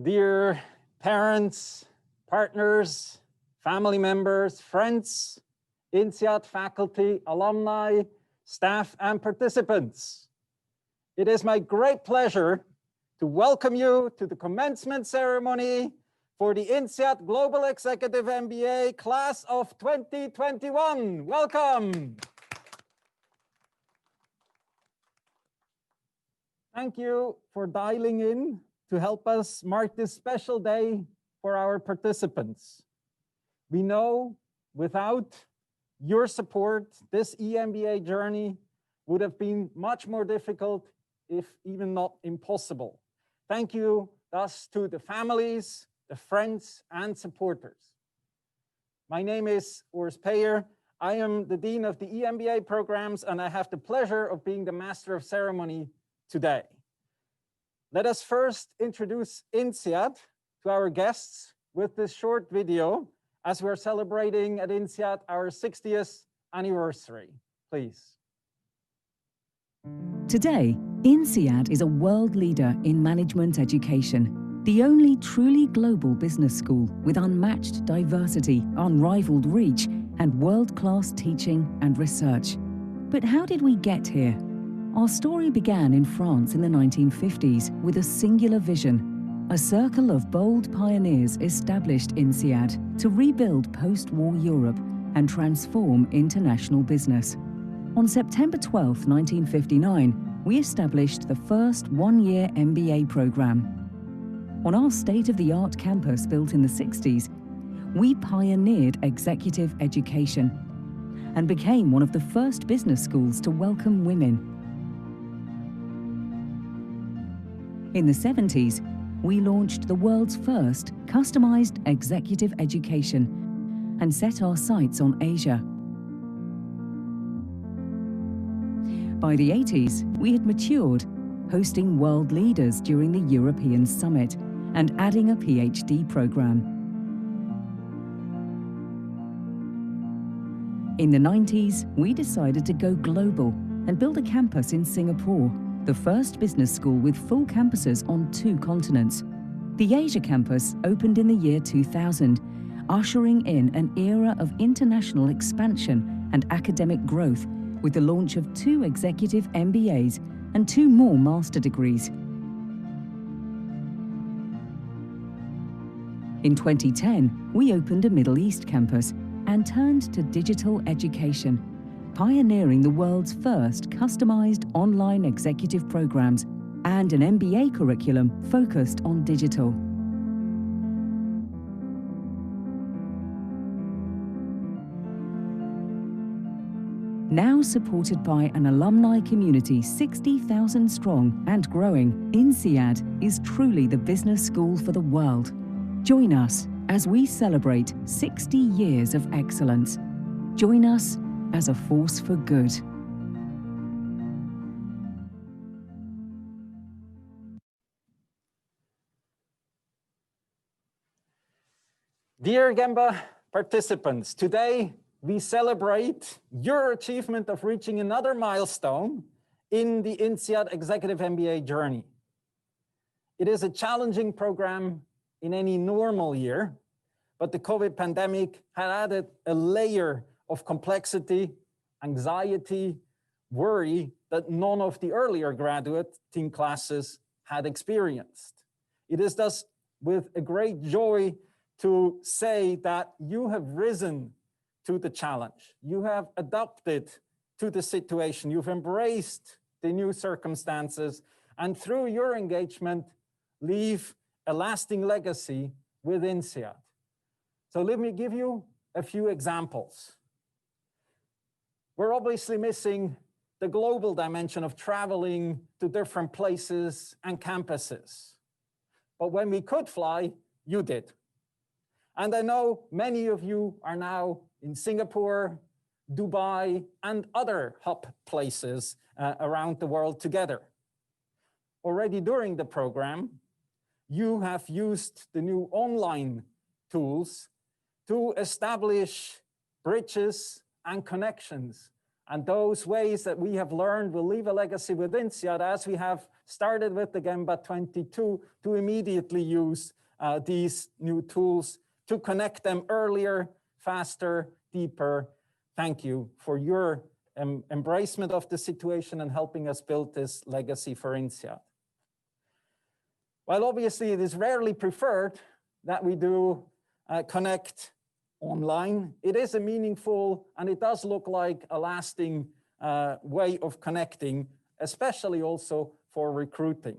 Dear parents, partners, family members, friends, INSEAD faculty, alumni, staff, and participants. It is my great pleasure to welcome you to the commencement ceremony for the INSEAD Global Executive MBA Class of 2021. Welcome. Thank you for dialing in to help us mark this special day for our participants. We know without your support, this EMBA journey would have been much more difficult, if even not impossible. Thank you thus to the families, the friends, and supporters. My name is Urs Peyer. I am the Dean of the EMBA programs, and I have the pleasure of being the Master of Ceremony today. Let us first introduce INSEAD to our guests with this short video as we're celebrating at INSEAD our 60th anniversary. Please. Today, INSEAD is a world leader in management education, the only truly global business school with unmatched diversity, unrivaled reach, and world-class teaching and research. But how did we get here? Our story began in France in the 1950s with a singular vision. A circle of bold pioneers established INSEAD to rebuild post-war Europe and transform international business. On September 12, 1959, we established the first one-year MBA program. On our state-of-the-art campus built in the 60s, we pioneered executive education and became one of the first business schools to welcome women. In the 70s, we launched the world's first customized executive education and set our sights on Asia. By the 80s, we had matured, hosting world leaders during the European Summit and adding a PhD program. In the 90s, we decided to go global and build a campus in Singapore, the first business school with full campuses on 2 continents. The Asia campus opened in the year 2000, ushering in an era of international expansion and academic growth with the launch of 2 executive MBAs and 2 more master degrees. In 2010, we opened a Middle East campus and turned to digital education, pioneering the world's first customized online executive programs and an MBA curriculum focused on digital. Now supported by an alumni community 60,000 strong and growing, INSEAD is truly the business school for the world. Join us as we celebrate 60 years of excellence. Join us as a force for good. Dear EMBA participants, today we celebrate your achievement of reaching another milestone in the INSEAD Executive MBA journey. It is a challenging program in any normal year, but the COVID pandemic had added a layer of complexity, anxiety, worry that none of the earlier graduate team classes had experienced. It is thus with a great joy to say that you have risen to the challenge. You have adapted to the situation. You've embraced the new circumstances, and through your engagement, leave a lasting legacy with INSEAD. So let me give you a few examples. We're obviously missing the global dimension of traveling to different places and campuses. But when we could fly, you did. And I know many of you are now in Singapore, Dubai, and other hub places around the world together. Already during the program, you have used the new online tools to establish bridges and connections. And those ways that we have learned will leave a legacy with INSEAD as we have started with the Gemba 22 to immediately use these new tools to connect them earlier, faster, deeper. Thank you for your embracement of the situation and helping us build this legacy for INSEAD. While obviously it is rarely preferred that we do connect online, it is a meaningful and it does look like a lasting way of connecting, especially also for recruiting.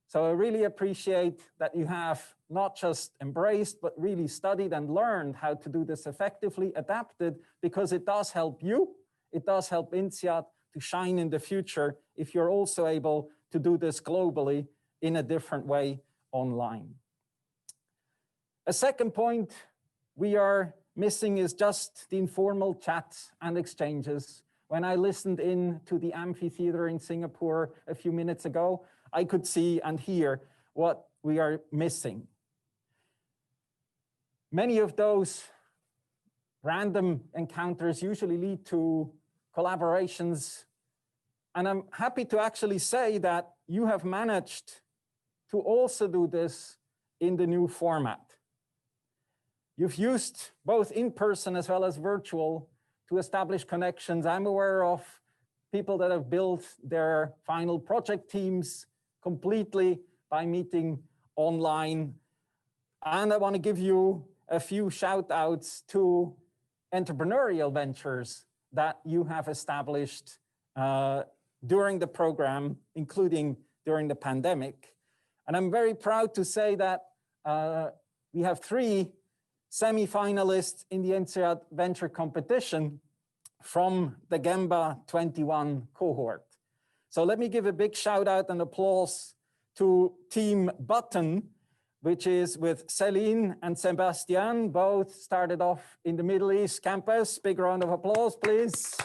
So I really appreciate that you have not just embraced, but really studied and learned how to do this effectively, adapted, because it does help you. It does help INSEAD to shine in the future if you're also able to do this globally in a different way online. A second point we are missing is just the informal chats and exchanges. When I listened in to the amphitheater in Singapore a few minutes ago, I could see and hear what we are missing. Many of those random encounters usually lead to collaborations. And I'm happy to actually say that you have managed to also do this in the new format. You've used both in-person as well as virtual to establish connections. I'm aware of people that have built their final project teams completely by meeting online. And I want to give you a few shout outs to entrepreneurial ventures that you have established during the program, including during the pandemic. And I'm very proud to say that we have 3 semi-finalists in the INSEAD Venture Competition from the Gemba 21 cohort. So let me give a big shout out and applause to Team Button, which is with Céline and Sebastian, both started off in the Middle East campus. Big round of applause, please.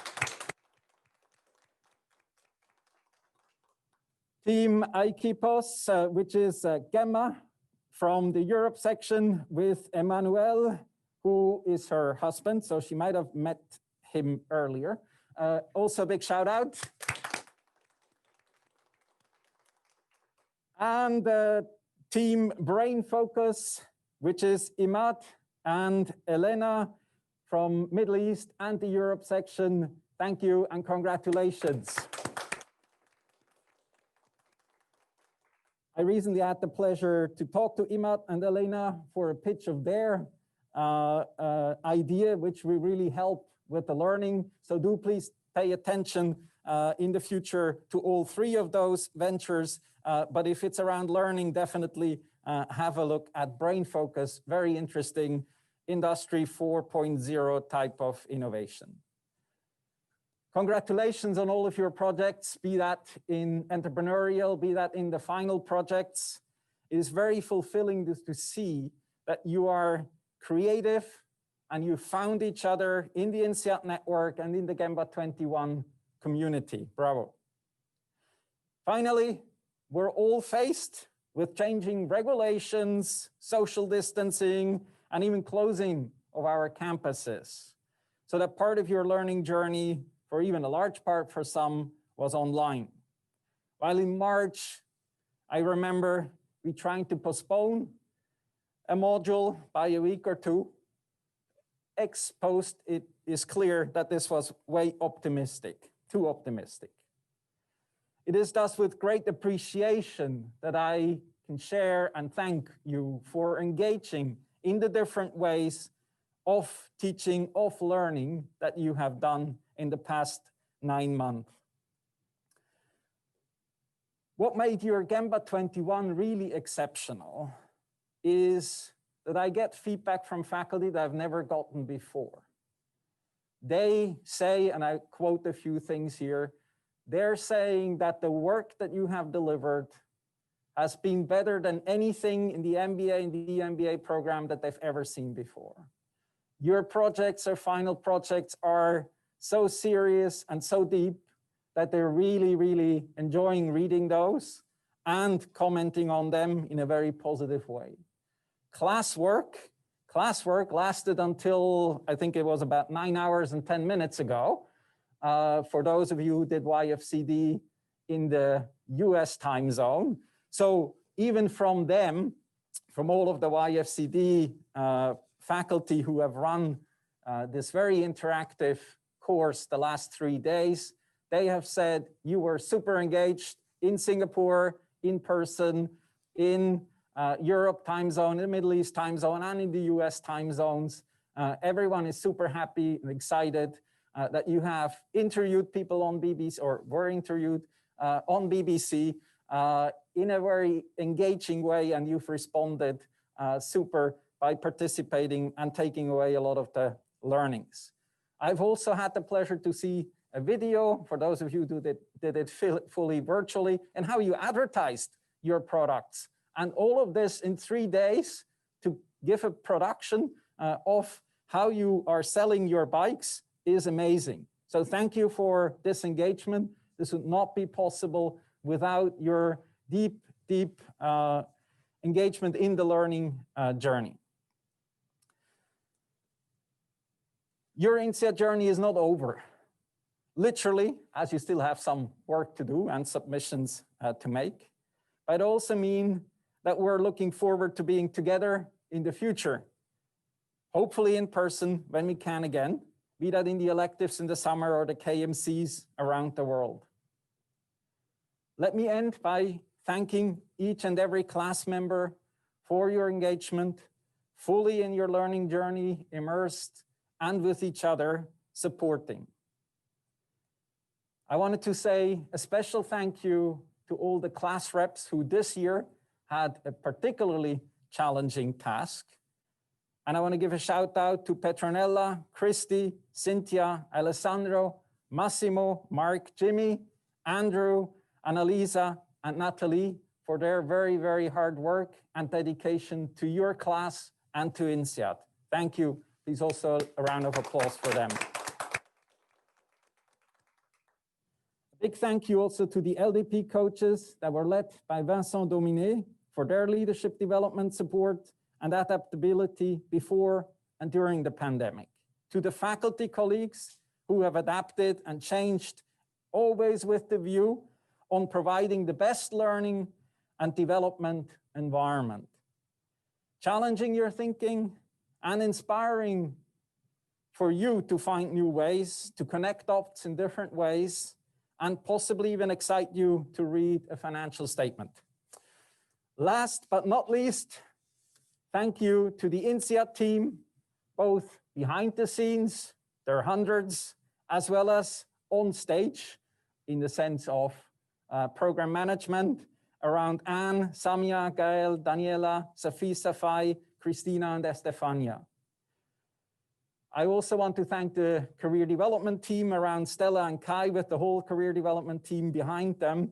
Team Aikipos, which is Gemma from the Europe section with Emmanuel, who is her husband, so she might have met him earlier. Also a big shout out. And Team Brain Focus, which is Imad and Elena from Middle East and the Europe section. Thank you and congratulations. I recently had the pleasure to talk to Imad and Elena for a pitch of their idea, which will really help with the learning. So do please pay attention in the future to all 3 of those ventures. But if it's around learning, definitely have a look at Brain Focus. Very interesting Industry 4.0 type of innovation. Congratulations on all of your projects, be that in entrepreneurial, be that in the final projects. It is very fulfilling to see that you are creative and you found each other in the INSEAD network and in the Gemba 21 community. Bravo. Finally, we're all faced with changing regulations, social distancing, and even closing of our campuses. So that part of your learning journey, or even a large part for some, was online. While in March, I remember we trying to postpone a module by a week or 2. Ex post, it is clear that this was way optimistic, too optimistic. It is thus with great appreciation that I can share and thank you for engaging in the different ways of teaching, of learning that you have done in the past 9 months. What made your Gemba 21 really exceptional is that I get feedback from faculty that I've never gotten before. They say, and I quote a few things here, they're saying that the work that you have delivered has been better than anything in the MBA and the EMBA program that they've ever seen before. Your projects or final projects are so serious and so deep that they're really, really enjoying reading those and commenting on them in a very positive way. Classwork lasted until, I think it was about 9 hours and 10 minutes ago. For those of you who did YFCD in the US time zone. So even from them, from all of the YFCD faculty who have run this very interactive course the last 3 days, they have said you were super engaged in Singapore, in person, in Europe time zone, in the Middle East time zone, and in the US time zones. Everyone is super happy and excited that you have interviewed people on BBC, or were interviewed on BBC in a very engaging way, and you've responded super by participating and taking away a lot of the learnings. I've also had the pleasure to see a video, for those of you who did it fully virtually, and how you advertised your products. And all of this in 3 days to give a production of how you are selling your bikes is amazing. So thank you for this engagement. This would not be possible without your deep engagement in the learning journey. Your INSEAD journey is not over. Literally, as you still have some work to do and submissions to make, but also mean that we're looking forward to being together in the future, hopefully in person when we can again, be that in the electives in the summer or the KMCs around the world. Let me end by thanking each and every class member for your engagement, fully in your learning journey, immersed, and with each other, supporting. I wanted to say a special thank you to all the class reps who this year had a particularly challenging task. And I want to give a shout out to Petronella, Christy, Cynthia, Alessandro, Massimo, Mark, Jimmy, Andrew, Annalisa, and Natalie for their very, very hard work and dedication to your class and to INSEAD. Thank you. Please also a round of applause for them. A big thank you also to the LDP coaches that were led by Vincent Dominé for their leadership development support and adaptability before and during the pandemic. To the faculty colleagues who have adapted and changed, always with the view on providing the best learning and development environment. Challenging your thinking and inspiring for you to find new ways, to connect dots in different ways, and possibly even excite you to read a financial statement. Last but not least, thank you to the INSEAD team, both behind the scenes, there are hundreds, as well as on stage, in the sense of program management, around Anne, Samia, Gael, Daniela, Safi, Safai, Christina, and Estefania. I also want to thank the career development team around Stella and Kai, with the whole career development team behind them,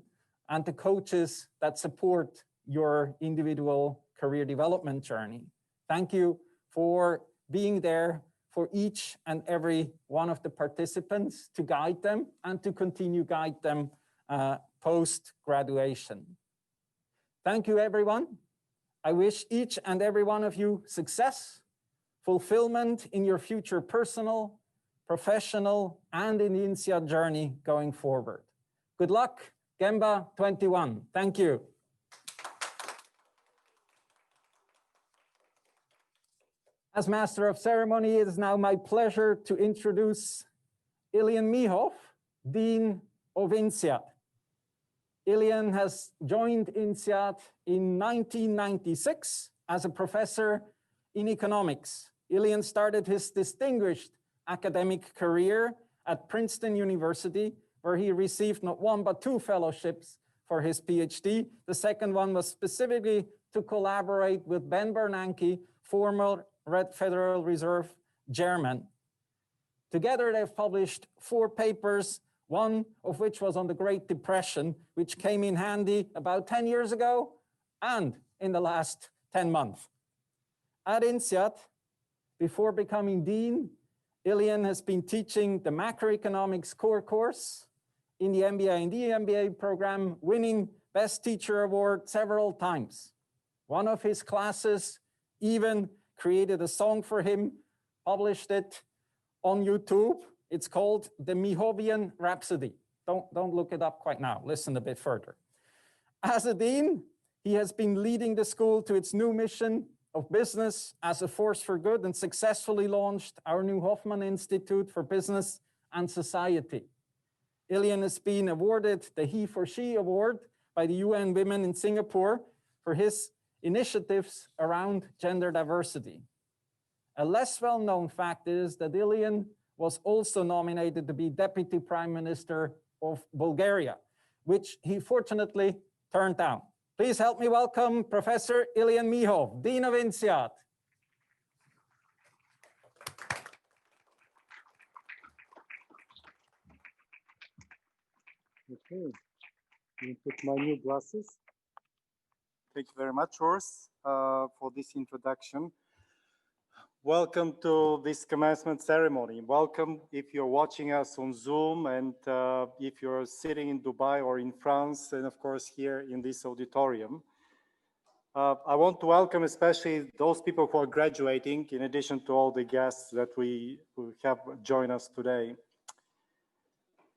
and the coaches that support your individual career development journey. Thank you for being there for each and every one of the participants, to guide them and to continue guide them post-graduation. Thank you, everyone. I wish each and every one of you success, fulfillment in your future personal, professional, and in the INSEAD journey going forward. Good luck, Gemba 21. Thank you. As Master of Ceremony, it is now my pleasure to introduce Ilian Mihoff, Dean of INSEAD. Ilian has joined INSEAD in 1996 as a professor in economics. Ilian started his distinguished academic career at Princeton University, where he received not one but 2 fellowships for his PhD. The second one was specifically to collaborate with Ben Bernanke, former Federal Reserve Chairman. Together, they've published 4 papers, one of which was on the Great Depression, which came in handy about 10 years ago and in the last 10 months. At INSEAD, before becoming Dean, Ilian has been teaching the macroeconomics core course in the MBA and the EMBA program, winning Best Teacher Award several times. One of his classes even created a song for him, published it on YouTube. It's called the Mihovian Rhapsody. Don't look it up quite now. Listen a bit further. As a dean, he has been leading the school to its new mission of business as a force for good and successfully launched our new Hoffman Institute for Business and Society. Ilian has been awarded the He for She Award by the UN Women in Singapore for his initiatives around gender diversity. A less well-known fact is that Ilian was also nominated to be Deputy Prime Minister of Bulgaria, which he fortunately turned down. Please help me welcome Professor Ilian Mihov, Dean of INSEAD. Okay, let me put my new glasses. Thank you very much, Urs, for this introduction. Welcome to this commencement ceremony. Welcome if you're watching us on Zoom, and if you're sitting in Dubai or in France, and of course here in this auditorium. I want to welcome especially those people who are graduating, in addition to all the guests that we have joined us today.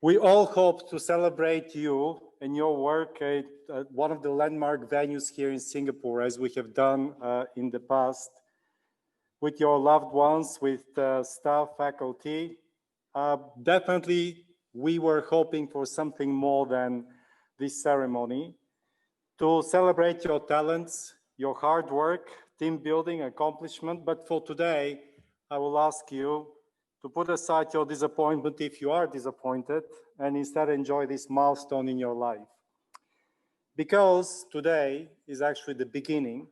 We all hope to celebrate you and your work at one of the landmark venues here in Singapore, as we have done in the past, with your loved ones, with staff, faculty. Definitely, we were hoping for something more than this ceremony, to celebrate your talents, your hard work, team building, accomplishment. But for today, I will ask you to put aside your disappointment if you are disappointed, and instead enjoy this milestone in your life. Because today is actually the beginning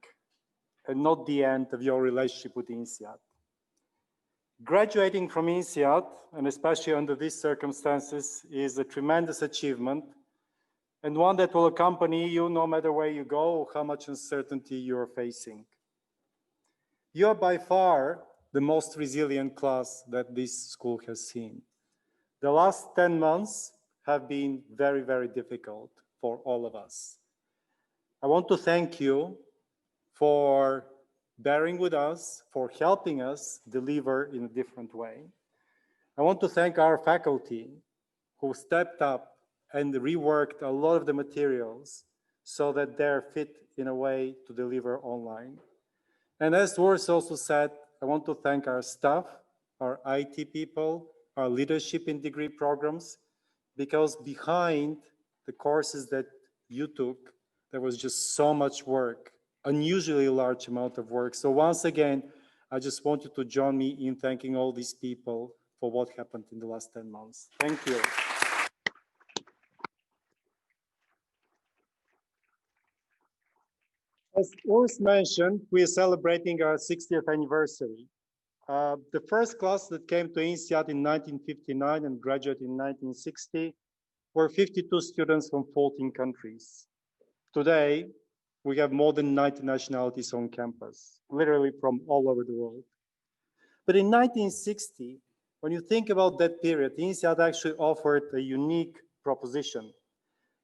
and not the end of your relationship with INSEAD. Graduating from INSEAD, and especially under these circumstances, is a tremendous achievement, and one that will accompany you no matter where you go or how much uncertainty you're facing. You are by far the most resilient class that this school has seen. The last 10 months have been very, very difficult for all of us. I want to thank you for bearing with us, for helping us deliver in a different way. I want to thank our faculty who stepped up and reworked a lot of the materials so that they're fit in a way to deliver online. And as Urs also said, I want to thank our staff, our IT people, our leadership in degree programs, because behind the courses that you took, there was just so much work, unusually large amount of work. So once again, I just want you to join me in thanking all these people for what happened in the last 10 months. Thank you. As Urs mentioned, we are celebrating our 60th anniversary. The first class that came to INSEAD in 1959 and graduated in 1960 were 52 students from 14 countries. Today, we have more than 90 nationalities on campus, literally from all over the world. But in 1960, when you think about that period, INSEAD actually offered a unique proposition.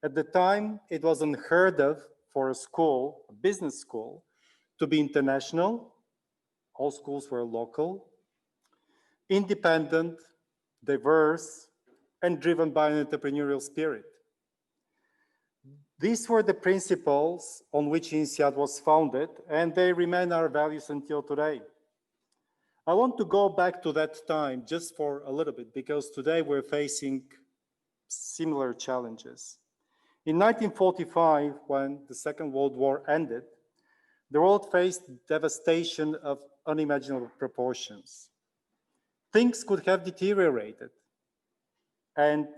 At the time, it was unheard of for a school, a business school, to be international. All schools were local, independent, diverse, and driven by an entrepreneurial spirit. These were the principles on which INSEAD was founded, and they remain our values until today. I want to go back to that time just for a little bit, because today we're facing similar challenges. In 1945, when the Second World War ended, the world faced devastation of unimaginable proportions. Things could have deteriorated, and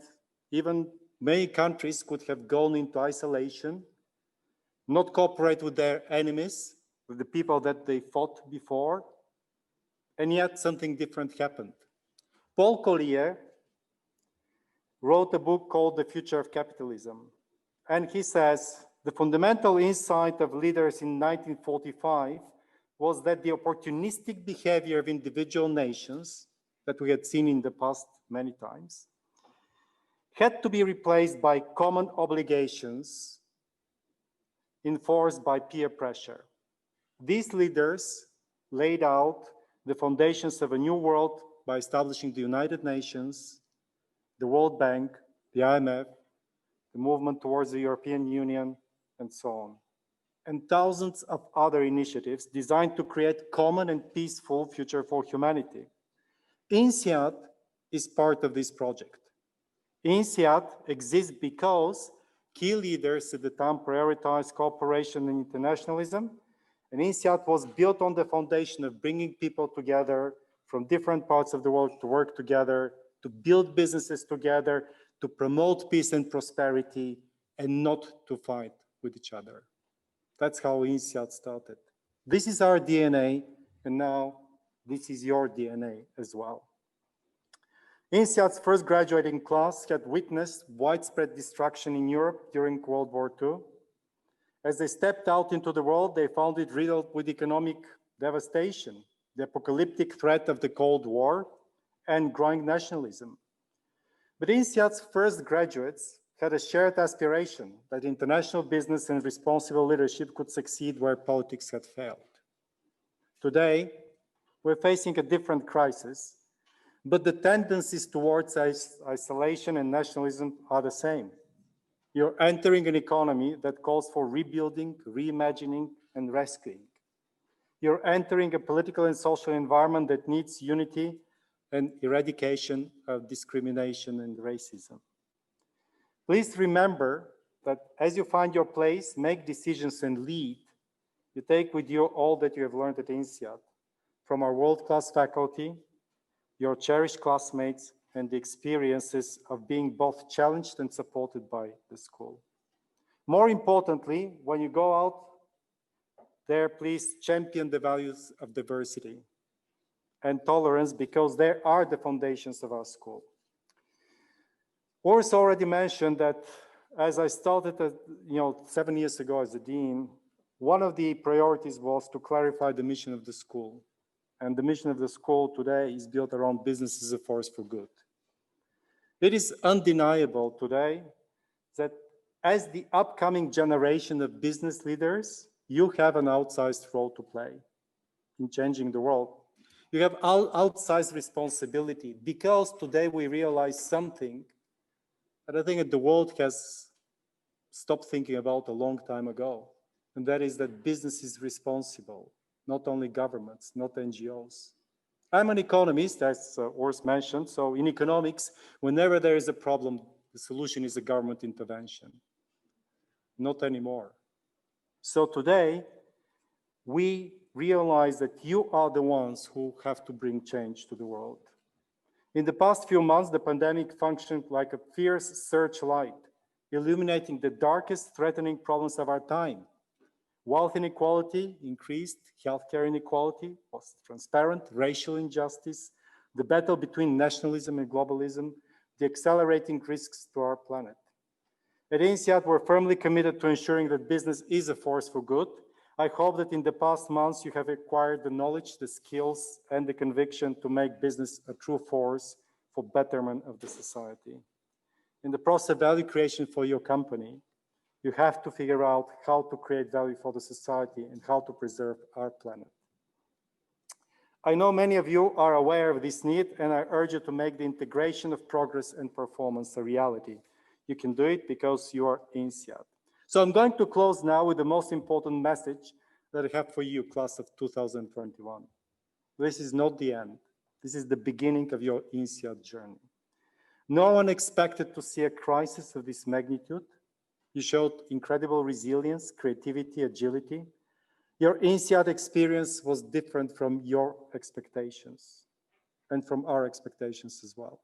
even many countries could have gone into isolation, not cooperate with their enemies, with the people that they fought before, and yet something different happened. Paul Collier wrote a book called The Future of Capitalism, and he says, the fundamental insight of leaders in 1945 was that the opportunistic behavior of individual nations that we had seen in the past many times had to be replaced by common obligations enforced by peer pressure. These leaders laid out the foundations of a new world by establishing the United Nations, the World Bank, the IMF, the movement towards the European Union, and so on, and thousands of other initiatives designed to create common and peaceful future for humanity. INSEAD is part of this project. INSEAD exists because key leaders at the time prioritized cooperation and internationalism, and INSEAD was built on the foundation of bringing people together from different parts of the world to work together, to build businesses together, to promote peace and prosperity, and not to fight with each other. That's how INSEAD started. This is our DNA, and now this is your DNA as well. INSEAD's first graduating class had witnessed widespread destruction in Europe during World War II. As they stepped out into the world, they found it riddled with economic devastation, the apocalyptic threat of the Cold War, and growing nationalism. But INSEAD's first graduates had a shared aspiration that international business and responsible leadership could succeed where politics had failed. Today, we're facing a different crisis, but the tendencies towards isolation and nationalism are the same. You're entering an economy that calls for rebuilding, reimagining, and rescuing. You're entering a political and social environment that needs unity and eradication of discrimination and racism. Please remember that as you find your place, make decisions, and lead, you take with you all that you have learned at INSEAD, from our world-class faculty, your cherished classmates, and the experiences of being both challenged and supported by the school. More importantly, when you go out there, please champion the values of diversity and tolerance, because they are the foundations of our school. Urs already mentioned that as I started 7 years ago as a dean, one of the priorities was to clarify the mission of the school. And the mission of the school today is built around business as a force for good. It is undeniable today that as the upcoming generation of business leaders, you have an outsized role to play in changing the world. You have outsized responsibility, because today we realize something that I think that the world has stopped thinking about a long time ago, and that is that business is responsible, not only governments, not NGOs. I'm an economist, as Urs mentioned, so in economics, whenever there is a problem, the solution is a government intervention. Not anymore. So today, we realize that you are the ones who have to bring change to the world. In the past few months, the pandemic functioned like a fierce searchlight, illuminating the darkest threatening problems of our time. Wealth inequality increased, healthcare inequality was transparent, racial injustice, the battle between nationalism and globalism, the accelerating risks to our planet. At INSEAD, we're firmly committed to ensuring that business is a force for good. I hope that in the past months, you have acquired the knowledge, the skills, and the conviction to make business a true force for betterment of the society. In the process of value creation for your company, you have to figure out how to create value for the society and how to preserve our planet. I know many of you are aware of this need, and I urge you to make the integration of progress and performance a reality. You can do it because you are INSEAD. So I'm going to close now with the most important message that I have for you, class of 2021. This is not the end. This is the beginning of your INSEAD journey. No one expected to see a crisis of this magnitude. You showed incredible resilience, creativity, agility. Your INSEAD experience was different from your expectations and from our expectations as well.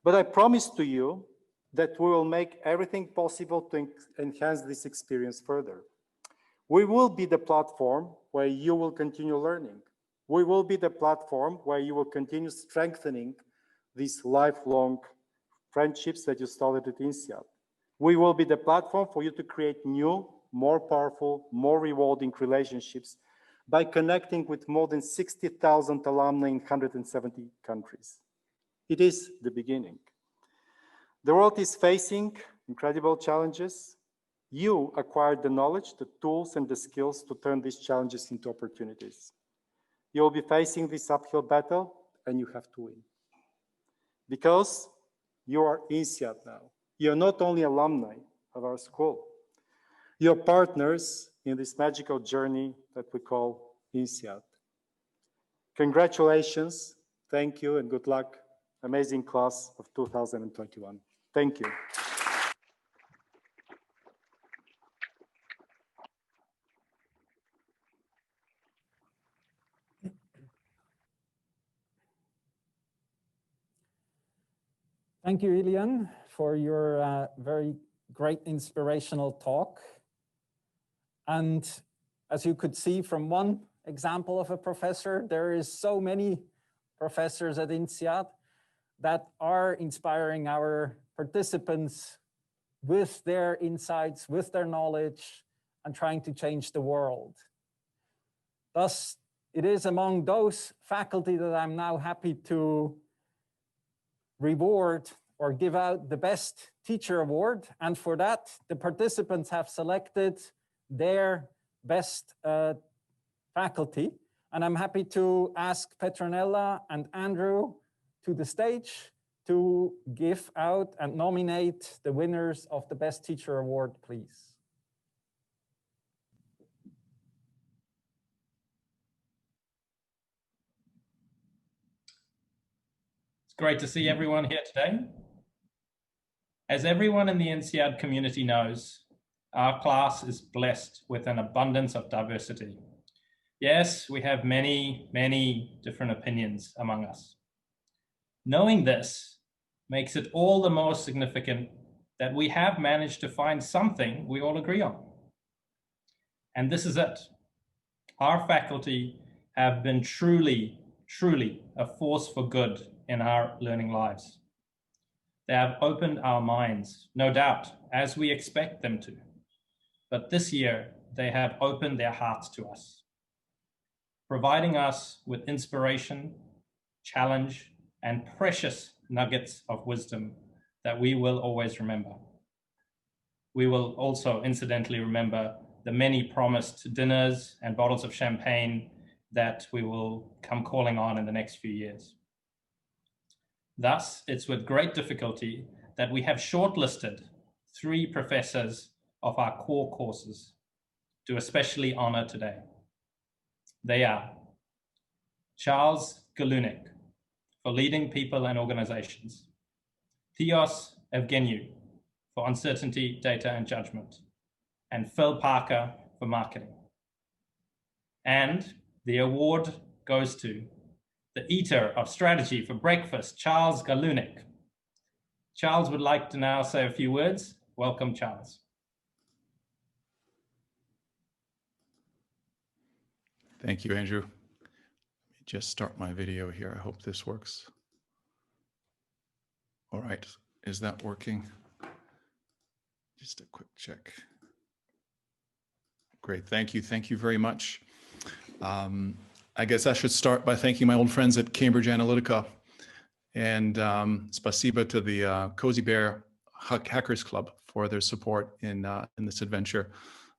But I promise to you that we will make everything possible to enhance this experience further. We will be the platform where you will continue learning. We will be the platform where you will continue strengthening these lifelong friendships that you started at INSEAD. We will be the platform for you to create new, more powerful, more rewarding relationships by connecting with more than 60,000 alumni in 170 countries. It is the beginning. The world is facing incredible challenges. You acquired the knowledge, the tools, and the skills to turn these challenges into opportunities. You'll be facing this uphill battle, and you have to win. Because you are INSEAD now. You're not only alumni of our school. your partners in this magical journey that we call INSEAD. Congratulations, thank you, and good luck. Amazing class of 2021. Thank you. Thank you, Ilian, for your very great inspirational talk. And as you could see from one example of a professor, there is so many professors at INSEAD that are inspiring our participants with their insights, with their knowledge, and trying to change the world. Thus, it is among those faculty that I'm now happy to reward or give out the Best Teacher Award. And for that, the participants have selected their best faculty. And I'm happy to ask Petronella and Andrew to the stage to give out and nominate the winners of the Best Teacher Award, please. It's great to see everyone here today. As everyone in the INSEAD community knows, our class is blessed with an abundance of diversity. Yes, we have many, many different opinions among us. Knowing this makes it all the more significant that we have managed to find something we all agree on. And this is it. Our faculty have been truly, truly a force for good in our learning lives. They have opened our minds, no doubt, as we expect them to. But this year, they have opened their hearts to us, providing us with inspiration, challenge, and precious nuggets of wisdom that we will always remember. We will also incidentally remember the many promised dinners and bottles of champagne that we will come calling on in the next few years. Thus, it's with great difficulty that we have shortlisted 3 professors of our core courses to especially honor today. They are Charles Galunik for leading people and organizations, Theos Evgeniu for uncertainty, data, and judgment, and Phil Parker for marketing. And the award goes to the eater of strategy for breakfast, Charles Galunik. Charles would like to now say a few words. Welcome, Charles. Thank you, Andrew. Let me just start my video here. I hope this works. All right, is that working? Just a quick check. Great, thank you very much. I guess I should start by thanking my old friends at Cambridge Analytica, and spasiba to the Cozy Bear Hackers Club for their support in this adventure.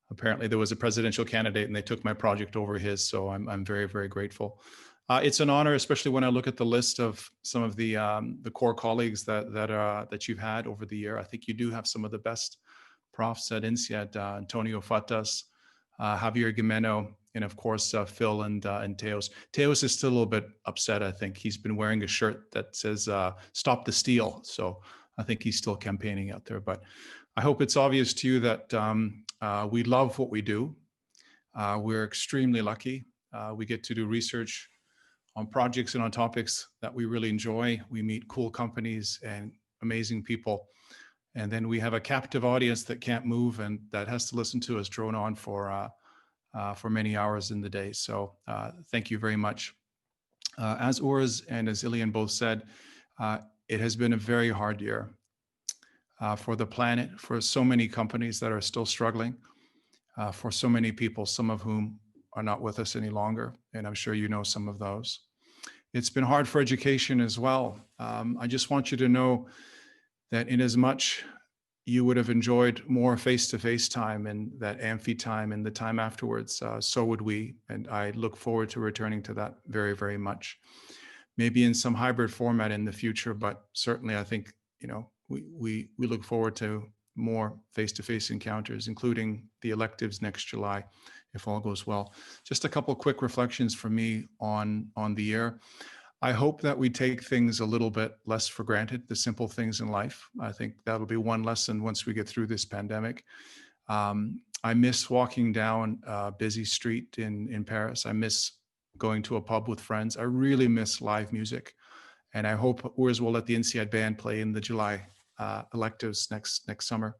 Apparently there was a presidential candidate and they took my project over his, so I'm very, very grateful. It's an honor, especially when I look at the list of some of the core colleagues that you've had over the year. I think you do have some of the best profs at INSEAD, Antonio Fatas, Javier Gimeno, and of course, Phil and Teos. Teos is still a little bit upset, I think. He's been wearing a shirt that says, "Stop the steal." So I think he's still campaigning out there. But I hope it's obvious to you that we love what we do. We're extremely lucky. We get to do research on projects and on topics that we really enjoy. We meet cool companies and amazing people. And then we have a captive audience that can't move and that has to listen to us drone on for many hours in the day. So thank you very much. As Urs and as Ilian both said, it has been a very hard year for the planet, for so many companies that are still struggling, for so many people, some of whom are not with us any longer. And I'm sure you know some of those. It's been hard for education as well. I just want you to know that in as much you would have enjoyed more face-to-face time and that amphi time and the time afterwards, so would we. And I look forward to returning to that very, very much. Maybe in some hybrid format in the future, but certainly I think, you know, we look forward to more face-to-face encounters, including the electives next July, if all goes well. Just a couple quick reflections for me on the year. I hope that we take things a little bit less for granted, the simple things in life. I think that'll be one lesson once we get through this pandemic. I miss walking down a busy street in Paris. I miss going to a pub with friends. I really miss live music. And I hope Urs will let the INSEAD band play in the July electives next summer.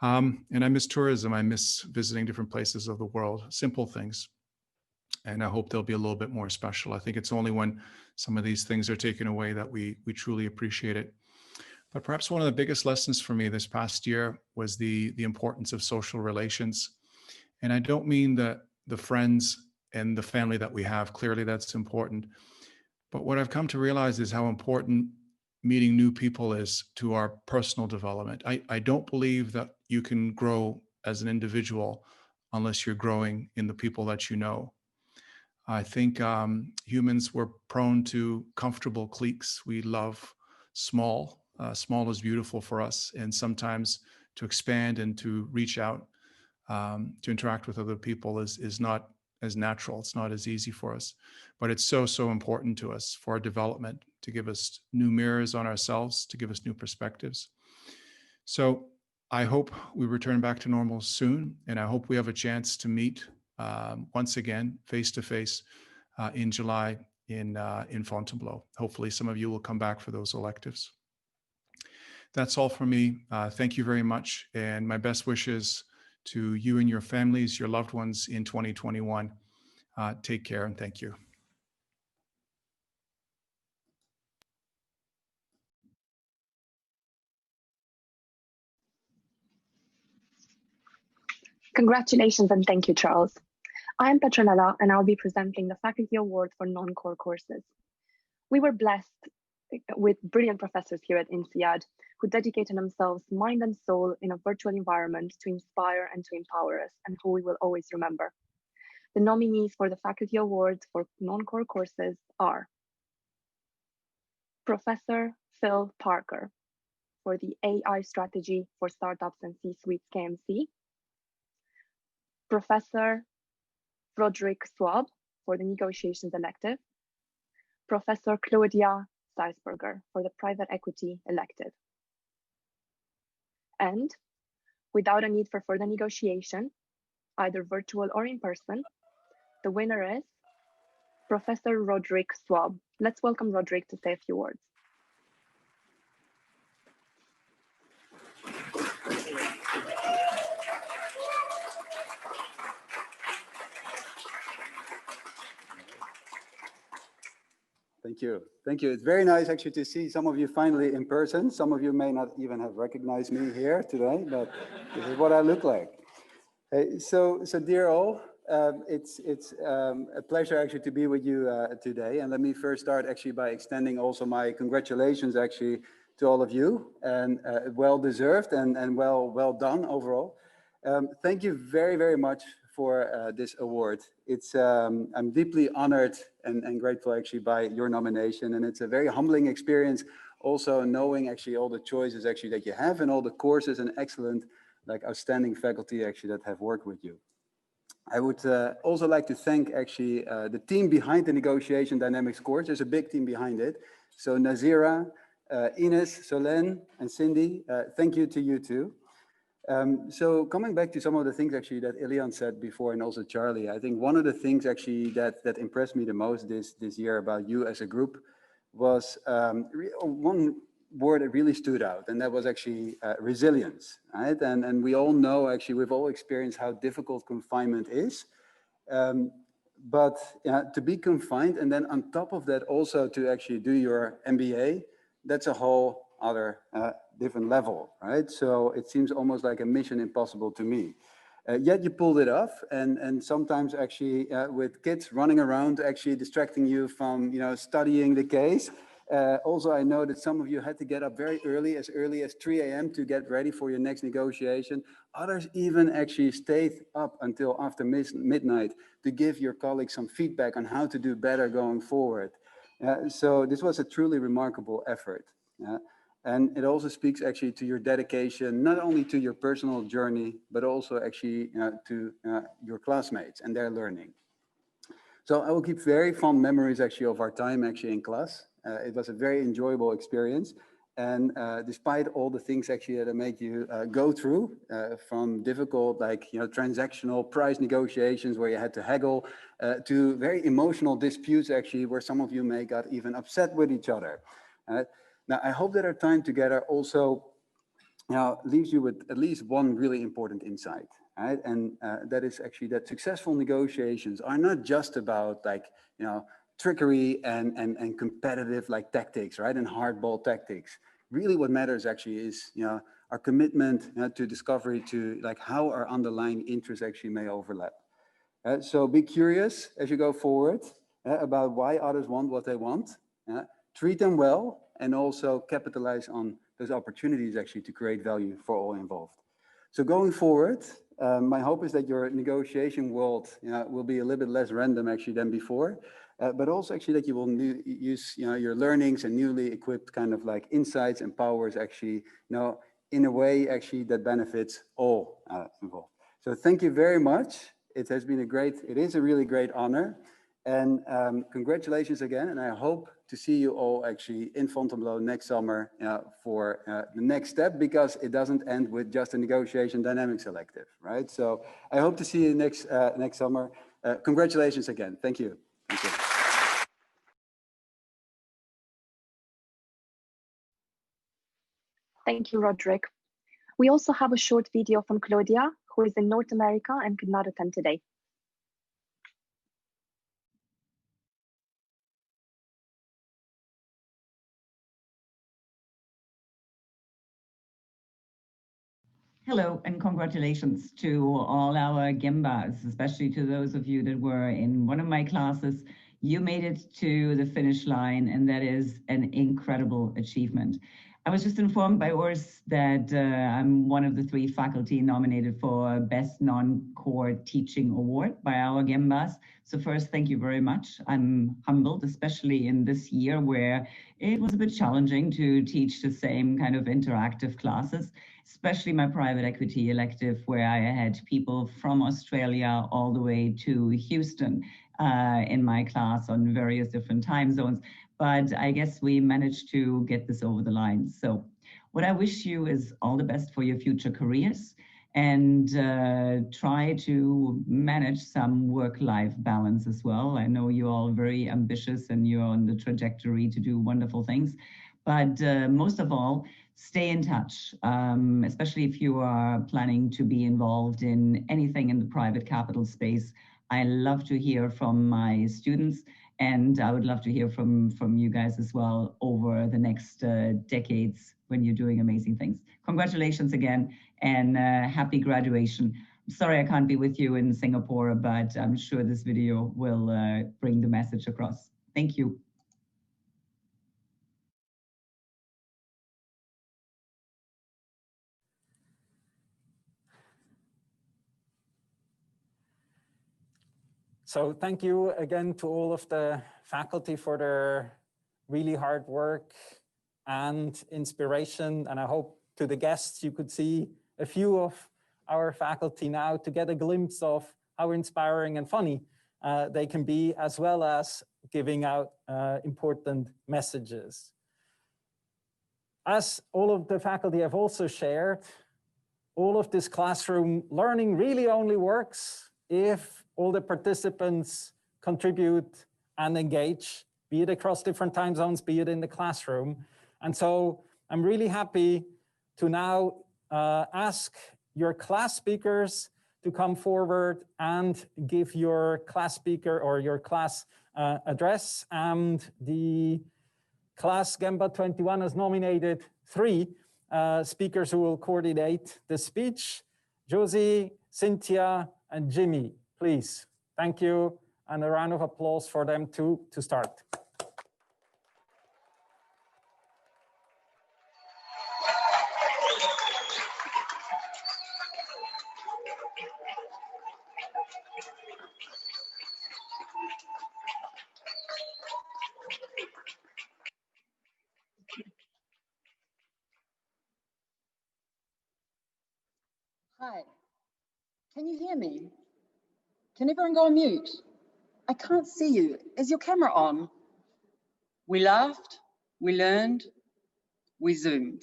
And I miss tourism. I miss visiting different places of the world, simple things. And I hope they'll be a little bit more special. I think it's only when some of these things are taken away that we truly appreciate it. But perhaps one of the biggest lessons for me this past year was the importance of social relations. And I don't mean the friends and the family that we have. Clearly, that's important. But what I've come to realize is how important meeting new people is to our personal development. I don't believe that you can grow as an individual unless you're growing in the people that you know. I think humans were prone to comfortable cliques. We love small. Small is beautiful for us. And sometimes to expand and to reach out, to interact with other people is not as natural. It's not as easy for us. But it's so important to us for our development, to give us new mirrors on ourselves, to give us new perspectives. So I hope we return back to normal soon. And I hope we have a chance to meet once again, face-to-face in July in Fontainebleau. Hopefully some of you will come back for those electives. That's all for me. Thank you very much. And my best wishes to you and your families, your loved ones in 2021. Take care and thank you. Congratulations and thank you, Charles. I'm Petronella and I'll be presenting the Faculty Award for non-core courses. We were blessed with brilliant professors here at INSEAD who dedicated themselves mind and soul in a virtual environment to inspire and to empower us, and who we will always remember. The nominees for the Faculty Awards for non-core courses are Professor Phil Parker for the AI Strategy for Startups and C-Suites KMC, Professor Roderick Swab for the Negotiations elective, Professor Claudia Zeisberger for the Private Equity elective. And without a need for further negotiation, either virtual or in person, the winner is Professor Roderick Swab. Let's welcome Roderick to say a few words. Thank you. Thank you. It's very nice actually to see some of you finally in person. Some of you may not even have recognized me here today, but this is what I look like. Hey, so dear all, it's a pleasure actually to be with you today. And let me first start actually by extending also my congratulations actually to all of you, and well deserved and well done overall. Thank you very, very much for this award. It's I'm deeply honored and grateful actually by your nomination, and it's a very humbling experience also knowing actually all the choices actually that you have and all the courses and excellent, like outstanding faculty actually that have worked with you. I would also like to thank actually the team behind the Negotiation Dynamics course. There's a big team behind it. So Nazira, Ines, Solène, and Cindy, thank you to you too. So coming back to some of the things actually that Ilian said before, and also Charlie, I think one of the things actually that impressed me the most this year about you as a group was one word that really stood out, and that was actually resilience, right? And we all know actually, we've all experienced how difficult confinement is. But to be confined and then on top of that also to actually do your MBA, that's a whole other different level, right? So it seems almost like a mission impossible to me. Yet you pulled it off, and sometimes actually with kids running around actually distracting you from studying the case. Also, I know that some of you had to get up very early as 3 a.m. to get ready for your next negotiation. Others even actually stayed up until after midnight to give your colleagues some feedback on how to do better going forward. So this was a truly remarkable effort. And it also speaks actually to your dedication, not only to your personal journey, but also actually to your classmates and their learning. So I will keep very fond memories actually of our time actually in class. It was a very enjoyable experience. And despite all the things actually that I made you go through, from difficult, like, transactional price negotiations where you had to haggle, to very emotional disputes actually, where some of you may got even upset with each other. Now, I hope that our time together also leaves you with at least one really important insight, right? And that is actually that successful negotiations are not just about, like, trickery and competitive, like, tactics, right? And hardball tactics. Really what matters actually is, our commitment to discovery, to, like, how our underlying interests actually may overlap. So be curious as you go forward about why others want what they want. Treat them well, and also capitalize on those opportunities actually to create value for all involved. So going forward, my hope is that your negotiation world will be a little bit less random actually than before, but also actually that you will use your learnings and newly equipped kind of like insights and powers actually in a way actually that benefits all involved. So thank you very much. It has been it is a really great honor. And congratulations again, and I hope to see you all actually in Fontainebleau next summer for the next step, because it doesn't end with just a negotiation dynamics elective, right? So I hope to see you next summer. Congratulations again. Thank you. Thank you. Thank you, Roderick. We also have a short video from Claudia, who is in North America and could not attend today. Hello, and congratulations to all our Gembas, especially to those of you that were in one of my classes. You made it to the finish line, and that is an incredible achievement. I was just informed by Urs that I'm one of the 3 faculty nominated for Best Non-Core Teaching Award by our Gembas. So first, thank you very much. I'm humbled, especially in this year where it was a bit challenging to teach the same kind of interactive classes, especially my private equity elective, where I had people from Australia all the way to Houston in my class on various different time zones. But I guess we managed to get this over the line. So what I wish you is all the best for your future careers, and try to manage some work-life balance as well. I know you're all very ambitious and you're on the trajectory to do wonderful things, but most of all, stay in touch, especially if you are planning to be involved in anything in the private capital space. I love to hear from my students, and I would love to hear from you guys as well over the next decades when you're doing amazing things. Congratulations again, and happy graduation. I'm sorry I can't be with you in Singapore, but I'm sure this video will bring the message across. Thank you. So thank you again to all of the faculty for their really hard work and inspiration. And I hope to the guests, you could see a few of our faculty now to get a glimpse of how inspiring and funny they can be, as well as giving out important messages. As all of the faculty have also shared, all of this classroom learning really only works if all the participants contribute and engage, be it across different time zones, be it in the classroom. And so I'm really happy to now ask your class speakers to come forward and give your class speaker or your class address. And the class Gemba 21 has nominated 3 speakers who will coordinate the speech: Josie, Cynthia, and Jimmy. Please, thank you, and a round of applause for them too to start. Hi, can you hear me? Can everyone go on mute? I can't see you. Is your camera on? We laughed, we learned, we Zoomed.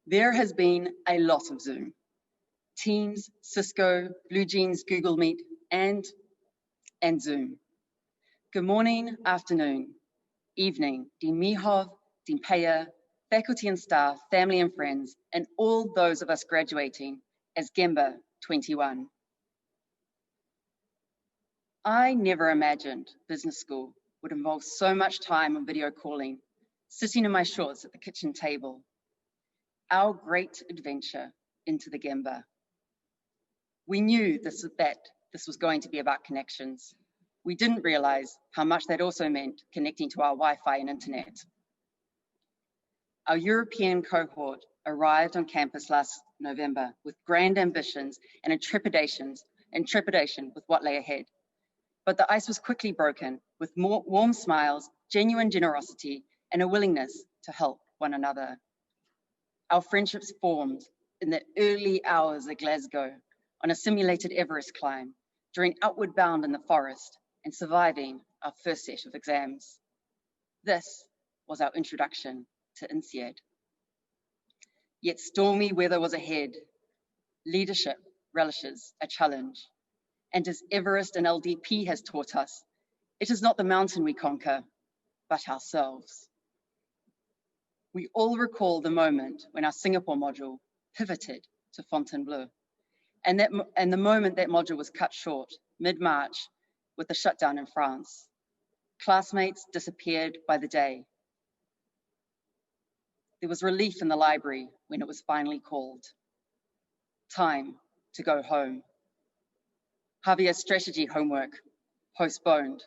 There has been a lot of Zoom. Teams, Cisco, Blue Jeans, Google Meet, and Zoom. Good morning, afternoon, evening, Dean Mihov, Dean Peyer, faculty and staff, family and friends, and all those of us graduating as Gemba 21. I never imagined business school would involve so much time on video calling, sitting in my shorts at the kitchen table. Our great adventure into the Gemba. We knew that this was going to be about connections. We didn't realize how much that also meant connecting to our Wi-Fi and internet. Our European cohort arrived on campus last November with grand ambitions and trepidation with what lay ahead. But the ice was quickly broken with more warm smiles, genuine generosity, and a willingness to help one another. Our friendships formed in the early hours of Glasgow on a simulated Everest climb, during outward bound in the forest, and surviving our first set of exams. This was our introduction to INSEAD. Yet stormy weather was ahead. Leadership relishes a challenge. And as Everest and LDP has taught us, it is not the mountain we conquer, but ourselves. We all recall the moment when our Singapore module pivoted to Fontainebleau, and the moment that module was cut short, mid-March, with the shutdown in France. Classmates disappeared by the day. There was relief in the library when it was finally called. Time to go home. Javier's strategy homework postponed.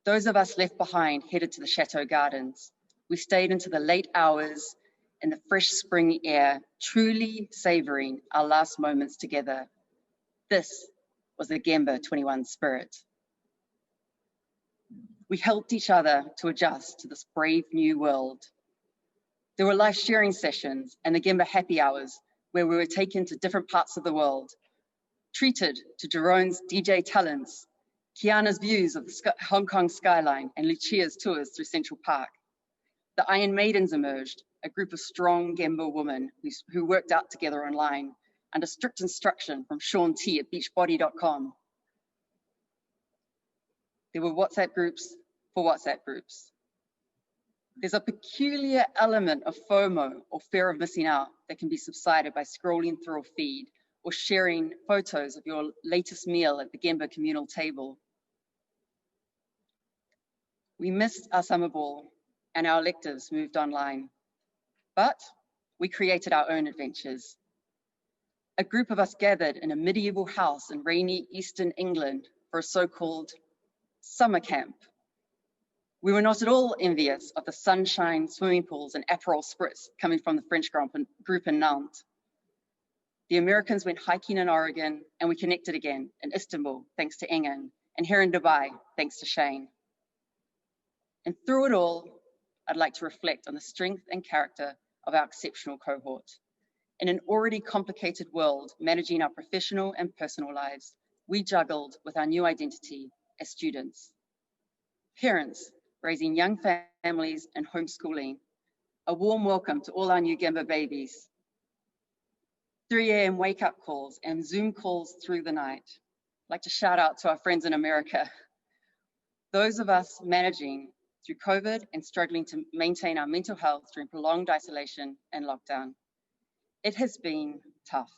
Those of us left behind headed to the Chateau Gardens. We stayed into the late hours in the fresh spring air, truly savoring our last moments together. This was the Gemba 21 spirit. We helped each other to adjust to this brave new world. There were life sharing sessions and the Gemba happy hours where we were taken to different parts of the world, treated to Jerome's DJ talents, Kiana's views of the Hong Kong skyline, and Lucia's tours through Central Park. The Iron Maidens emerged, a group of strong Gemba women who worked out together online under strict instruction from Sean T at beachbody.com. There were WhatsApp groups for WhatsApp groups. There's a peculiar element of FOMO, or fear of missing out, that can be subsided by scrolling through a feed or sharing photos of your latest meal at the Gemba communal table. We missed our summer ball and our electives moved online, but we created our own adventures. A group of us gathered in a medieval house in rainy Eastern England for a so-called summer camp. We were not at all envious of the sunshine, swimming pools, and Aperol spritz coming from the French group in Nantes. The Americans went hiking in Oregon, and we connected again in Istanbul, thanks to Engen, and here in Dubai, thanks to Shane. And through it all, I'd like to reflect on the strength and character of our exceptional cohort. In an already complicated world, managing our professional and personal lives, we juggled with our new identity as students. Parents raising young families and homeschooling. A warm welcome to all our new Gemba babies. 3 a.m. wake-up calls and Zoom calls through the night. I'd like to shout out to our friends in America. Those of us managing through COVID and struggling to maintain our mental health during prolonged isolation and lockdown. It has been tough.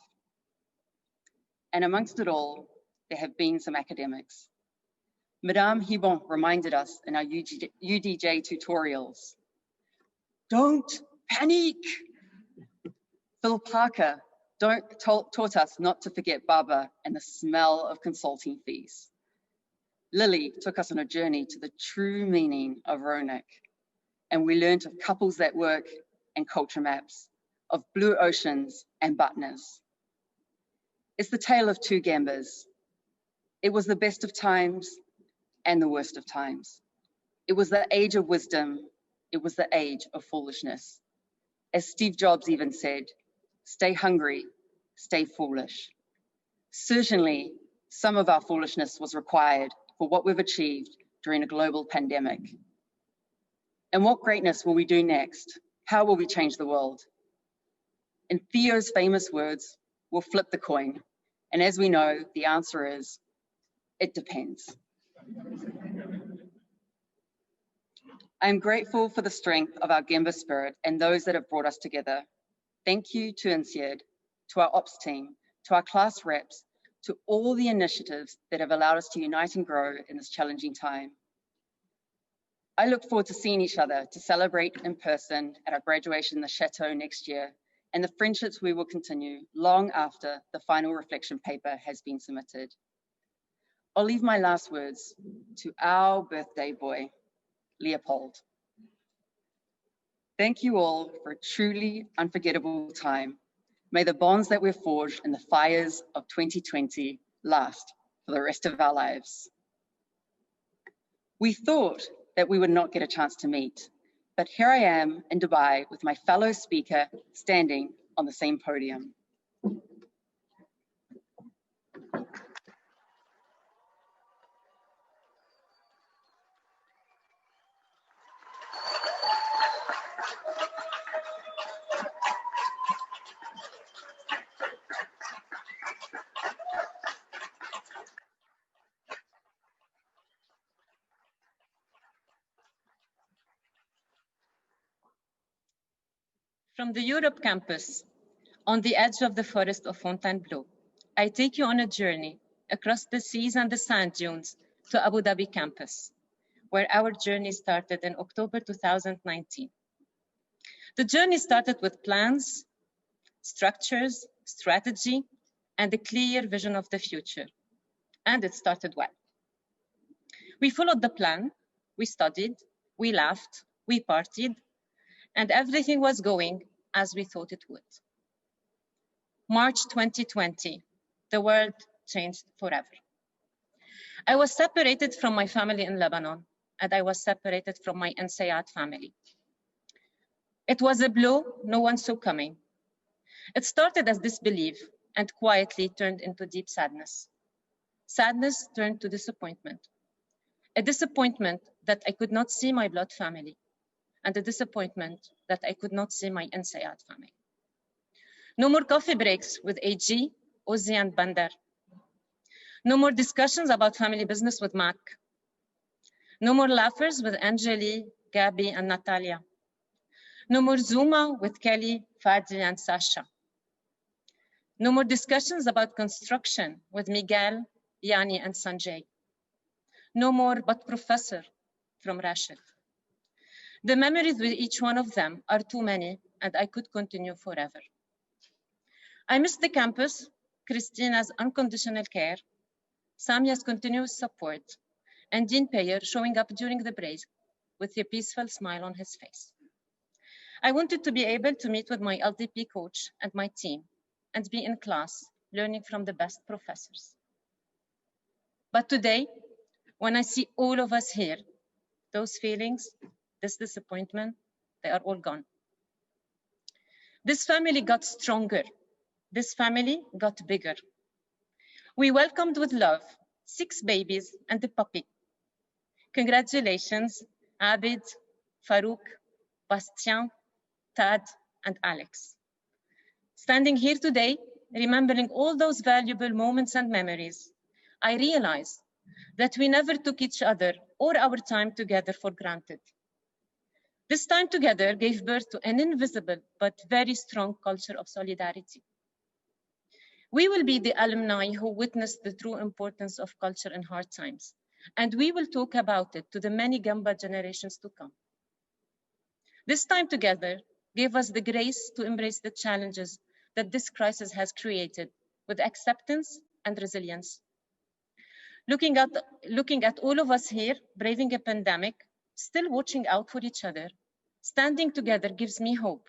And amongst it all, there have been some academics. Madame Hibon reminded us in our UDJ tutorials, don't panic. Phil Parker taught us not to forget Baba and the smell of consulting fees. Lily took us on a journey to the true meaning of Ronak, and we learned of couples that work and culture maps, of blue oceans and buttoners. It's the tale of two Gembas. It was the best of times and the worst of times. It was the age of wisdom. It was the age of foolishness. As Steve Jobs even said, stay hungry, stay foolish. Certainly, some of our foolishness was required for what we've achieved during a global pandemic. And what greatness will we do next? How will we change the world? In Theo's famous words, we'll flip the coin. And as we know, the answer is, it depends. I am grateful for the strength of our Gemba spirit and those that have brought us together. Thank you to INSEAD, to our ops team, to our class reps, to all the initiatives that have allowed us to unite and grow in this challenging time. I look forward to seeing each other to celebrate in person at our graduation in the Chateau next year, and the friendships we will continue long after the final reflection paper has been submitted. I'll leave my last words to our birthday boy, Leopold. Thank you all for a truly unforgettable time. May the bonds that we've forged in the fires of 2020 last for the rest of our lives. We thought that we would not get a chance to meet, but here I am in Dubai with my fellow speaker standing on the same podium. From the Europe campus, on the edge of the forest of Fontainebleau, I take you on a journey across the seas and the sand dunes to Abu Dhabi campus, where our journey started in October 2019. The journey started with plans, structures, strategy, and a clear vision of the future, and it started well. We followed the plan, we studied, we laughed, we partied, and everything was going as we thought it would. March 2020, the world changed forever. I was separated from my family in Lebanon, and I was separated from my INSEAD family. It was a blow no one saw coming. It started as disbelief and quietly turned into deep sadness. Sadness turned to disappointment. A disappointment that I could not see my blood family, and a disappointment that I could not see my INSEAD family. No more coffee breaks with AG, Ozzy, and Bandar. No more discussions about family business with Mac. No more laughers with Angeli, Gabby, and Natalia. No more Zuma with Kelly, Fadi, and Sasha. No more discussions about construction with Miguel, Yani, and Sanjay. No more but professor from Rashid. The memories with each one of them are too many, and I could continue forever. I miss the campus, Christina's unconditional care, Samia's continuous support, and Dean Payer showing up during the break with a peaceful smile on his face. I wanted to be able to meet with my LDP coach and my team and be in class, learning from the best professors. But today, when I see all of us here, those feelings, this disappointment, they are all gone. This family got stronger. This family got bigger. We welcomed with love 6 babies and a puppy. Congratulations, Abid, Farouk, Bastien, Tad, and Alex. Standing here today, remembering all those valuable moments and memories, I realize that we never took each other or our time together for granted. This time together gave birth to an invisible but very strong culture of solidarity. We will be the alumni who witnessed the true importance of culture in hard times, and we will talk about it to the many Gamba generations to come. This time together gave us the grace to embrace the challenges that this crisis has created with acceptance and resilience. Looking at all of us here, braving a pandemic, still watching out for each other, standing together gives me hope.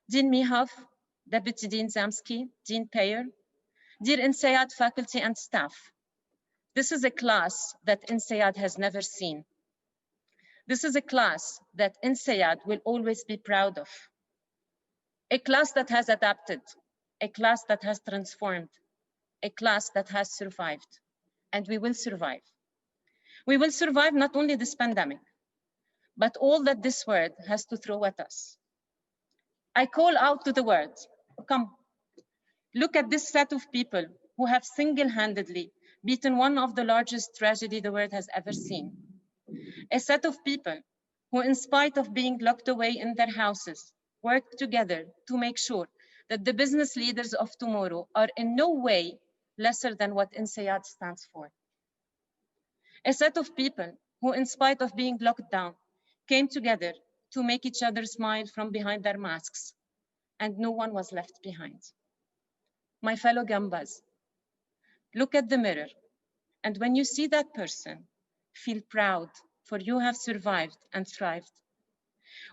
Dean Mihaf, Deputy Dean Zamsky, Dean Payer, dear INSEAD faculty and staff, this is a class that INSEAD has never seen. This is a class that INSEAD will always be proud of. a class that has adapted, a class that has transformed, a class that has survived, and we will survive. We will survive not only this pandemic, but all that this world has to throw at us. I call out to the world, come, look at this set of people who have single-handedly beaten one of the largest tragedies the world has ever seen. A set of people who, in spite of being locked away in their houses, work together to make sure that the business leaders of tomorrow are in no way lesser than what INSEAD stands for. A set of people who, in spite of being locked down, came together to make each other smile from behind their masks, and no one was left behind. My fellow Gambas, look at the mirror, and when you see that person, feel proud, for you have survived and thrived.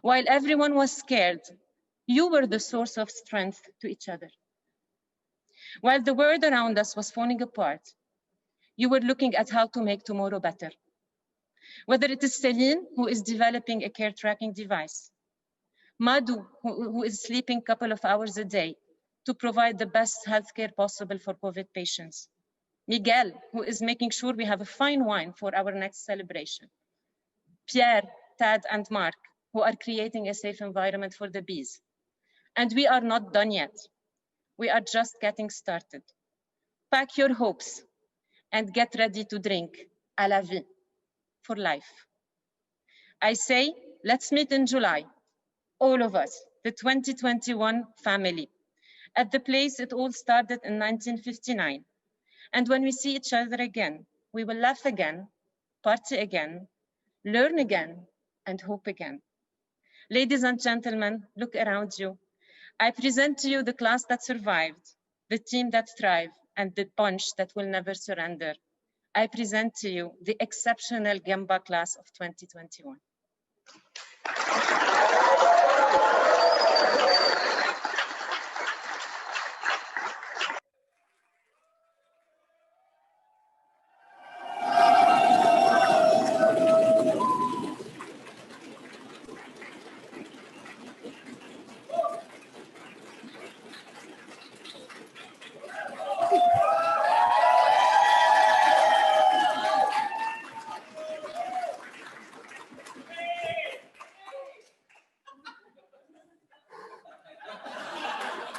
While everyone was scared, you were the source of strength to each other. While the world around us was falling apart, you were looking at how to make tomorrow better. Whether it is Celine, who is developing a care tracking device, Madhu, who is sleeping a couple of hours a day to provide the best healthcare possible for COVID patients, Miguel, who is making sure we have a fine wine for our next celebration, Pierre, Tad, and Mark, who are creating a safe environment for the bees. And we are not done yet. We are just getting started. Pack your hopes and get ready to drink à la vie, for life. I say, let's meet in July, all of us, the 2021 family, at the place it all started in 1959. And when we see each other again, we will laugh again, party again, learn again, and hope again. Ladies and gentlemen, look around you. I present to you the class that survived, the team that thrived, and the bunch that will never surrender. I present to you the exceptional Gamba class of 2021.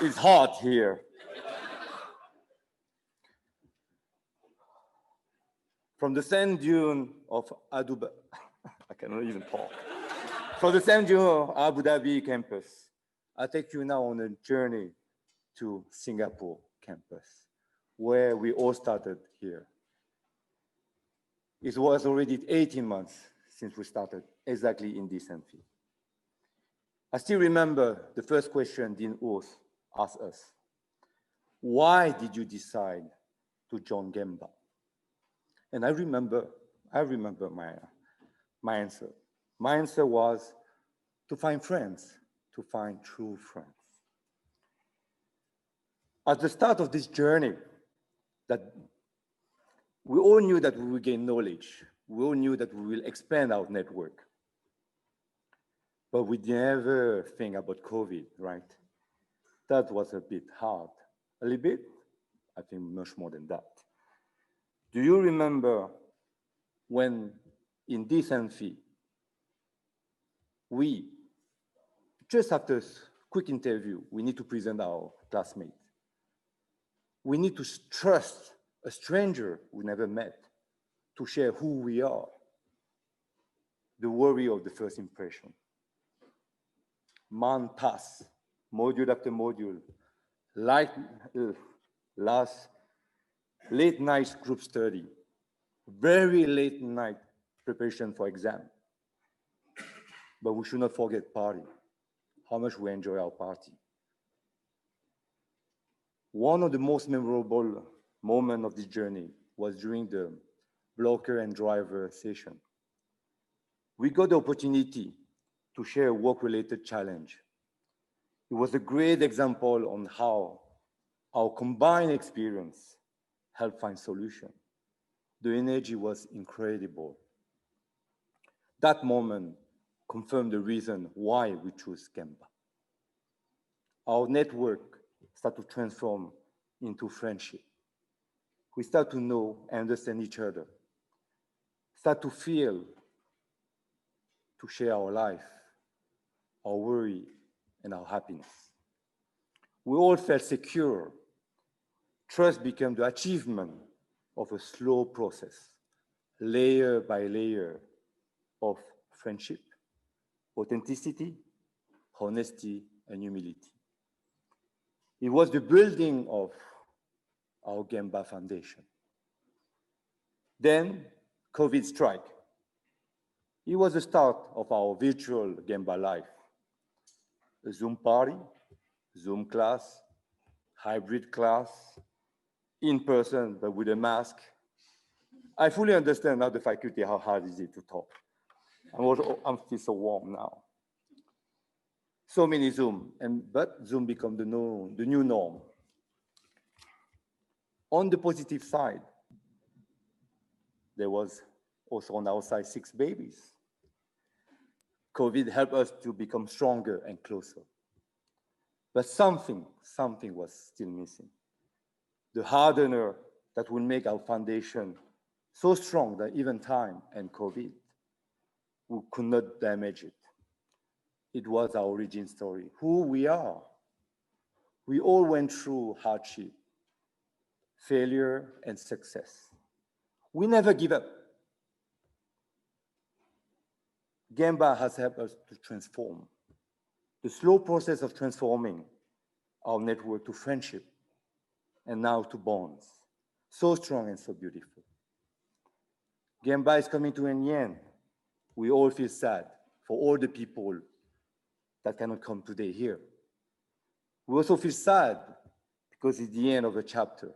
It's hot here. From the sand dune of Abu I cannot even talk. From the sand dune of Abu Dhabi campus, I take you now on a journey to Singapore campus, where we all started here. It was already 18 months since we started exactly in this amphi. I still remember the first question Dean Oath asked us. Why did you decide to join Gamba? And I remember my answer. My answer was to find friends, to find true friends. At the start of this journey, that we all knew that we would gain knowledge. We all knew that we will expand our network. But we never think about COVID, right? That was a bit hard. A little bit? I think much more than that. Do you remember when in this amphi, we, just after a quick interview, we need to present our classmate. We need to trust a stranger we never met to share who we are. The worry of the first impression. Month pass, module after module, late night group study, very late night preparation for exam. But we should not forget party, how much we enjoy our party. One of the most memorable moments of this journey was during the blocker and driver session. We got the opportunity to share a work-related challenge. It was a great example on how our combined experience helped find solution. The energy was incredible. That moment confirmed the reason why we chose Gamba. our network start to transform into friendship. We start to know and understand each other, start to feel, to share our life, our worry, and our happiness. We all felt secure. Trust became the achievement of a slow process, layer by layer of friendship, authenticity, honesty, and humility. It was the building of our Gemba Foundation. Then COVID struck. It was the start of our virtual Gemba life. A Zoom party, Zoom class, hybrid class, in person, but with a mask. I fully understand now the faculty, how hard is it to talk. I'm still so warm now. So many Zoom, but Zoom became the new norm. On the positive side, there was also on our side 6 babies. COVID helped us to become stronger and closer. But something was still missing. The hardener that will make our foundation so strong that even time and COVID, we could not damage it. It was our origin story, who we are. We all went through hardship, failure, and success. We never give up. Gemba has helped us to transform. The slow process of transforming our network to friendship and now to bonds, so strong and so beautiful. Gemba is coming to an end. We all feel sad for all the people that cannot come today here. We also feel sad because it's the end of a chapter.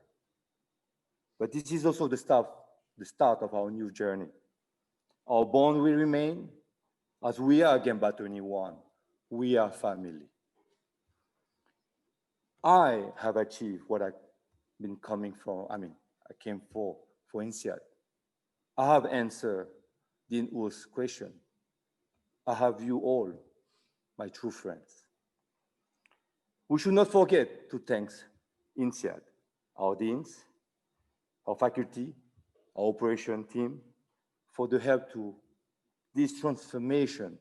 But this is also the start of our new journey. Our bond will remain as we are Gemba 21. We are family. I have achieved what I've been coming from, I came for INSEAD. I have answered Dean Wu's question. I have you all, my true friends. We should not forget to thank INSEAD, our deans, our faculty, our operation team, for the help to this transformation,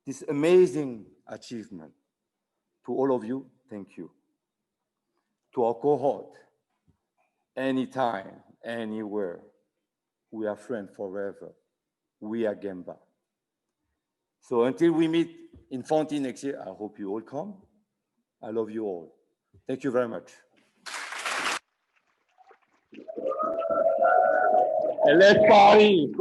this amazing achievement. To all of you, thank you. To our cohort, anytime, anywhere, we are friends forever. We are Gemba. So until we meet in Fontaine next year, I hope you all come. I love you all. Thank you very much. And let's party.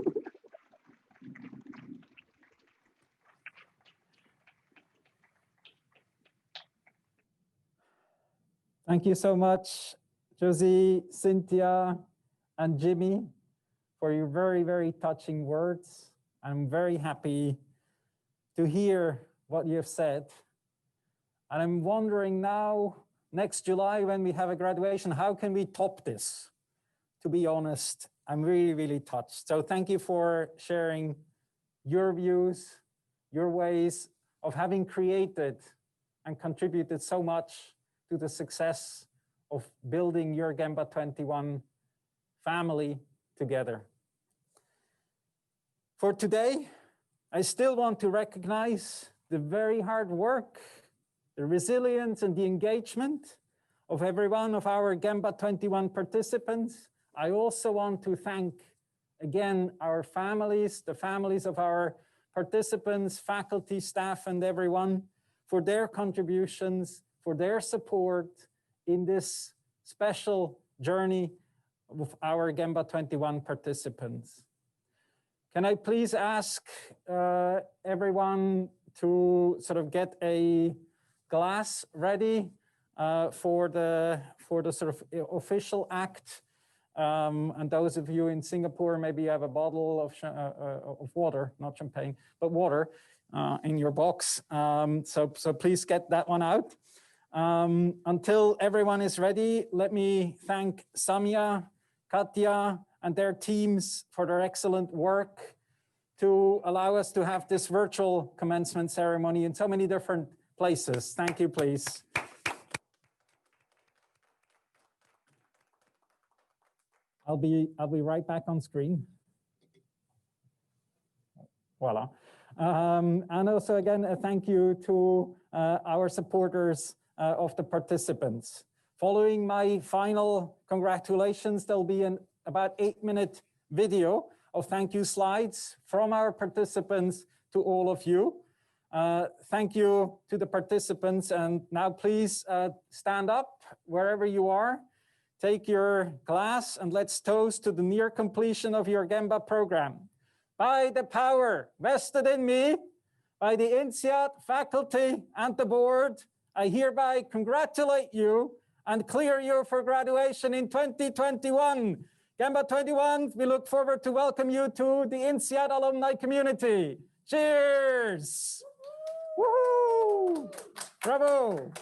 Thank you so much, Josie, Cynthia, and Jimmy, for your very, very touching words. I'm very happy to hear what you have said. And I'm wondering now, next July, when we have a graduation, how can we top this? To be honest, I'm really, really touched. So thank you for sharing your views, your ways of having created and contributed so much to the success of building your Gemba 21 family together. For today, I still want to recognize the very hard work, the resilience and the engagement of every one of our Gemba 21 participants. I also want to thank again our families, the families of our participants, faculty, staff, and everyone for their contributions, for their support in this special journey of our Gemba 21 participants. Can I please ask everyone to sort of get a glass ready for the sort of official act? And those of you in Singapore, maybe you have a bottle of water, not champagne, but water in your box. So please get that one out. Until everyone is ready, let me thank Samia, Katya, and their teams for their excellent work to allow us to have this virtual commencement ceremony in so many different places. Thank you, please. I'll be right back on screen. Voila. And also again, a thank you to our supporters of the participants. Following my final congratulations, there'll be an about 8-minute video of thank you slides from our participants to all of you. Thank you to the participants, and now please stand up wherever you are. Take your glass and let's toast to the near completion of your Gemba program. By the power vested in me, by the INSEAD faculty and the board, I hereby congratulate you and clear you for graduation in 2021. Gemba 21, we look forward to welcome you to the INSEAD alumni community. Cheers! Woohoo! Bravo!